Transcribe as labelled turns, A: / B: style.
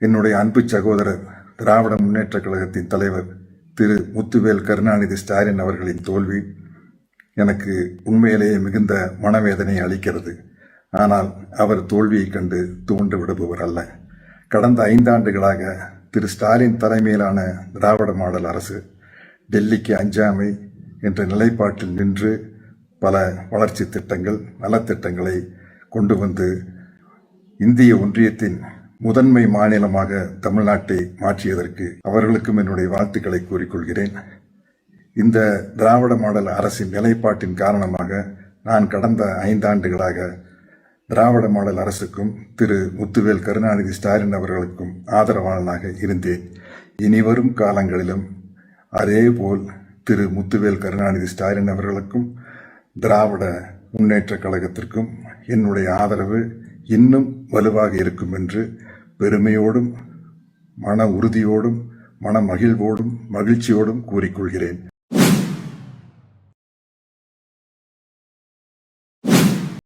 A: என்னுடைய அன்பு சகோதரர் திராவிட முன்னேற்றக் கழகத்தின் தலைவர் திரு முத்துவேல் கருணாநிதி ஸ்டாலின் அவர்களின் தோல்வி எனக்கு உண்மையிலேயே மிகுந்த மனவேதனை அளிக்கிறது. ஆனால் அவர் தோல்வியை கண்டு துவண்டு விடுபவர் அல்ல. கடந்த 5 ஆண்டுகளாக திரு ஸ்டாலின் தலைமையிலான திராவிட மாடல் அரசு டெல்லிக்கு அஞ்சாமை என்ற நிலைப்பாட்டில் நின்று பல வளர்ச்சி திட்டங்கள், நலத்திட்டங்களை கொண்டு வந்து இந்திய ஒன்றியத்தின் முதன்மை மாநிலமாக தமிழ்நாட்டை மாற்றியதற்கு அவர்களுக்கும் என்னுடைய வாழ்த்துக்களை கூறிக்கொள்கிறேன். இந்த திராவிட மாடல் அரசின் நிலைப்பாட்டின் காரணமாக நான் கடந்த 5 ஆண்டுகளாக திராவிட மாடல் அரசுக்கும் திரு முத்துவேல் கருணாநிதி ஸ்டாலின் அவர்களுக்கும் ஆதரவாளனாக இருந்தேன். இனிவரும் காலங்களிலும் அதேபோல் திரு முத்துவேல் கருணாநிதி ஸ்டாலின் அவர்களுக்கும் திராவிட முன்னேற்ற கழகத்திற்கும் என்னுடைய ஆதரவு இன்னும் வலுவாக இருக்கும் என்று பெருமையோடும் மன உறுதியோடும் மன மகிழ்வோடும் மகிழ்ச்சியோடும் கூறிக்கொள்கிறேன்.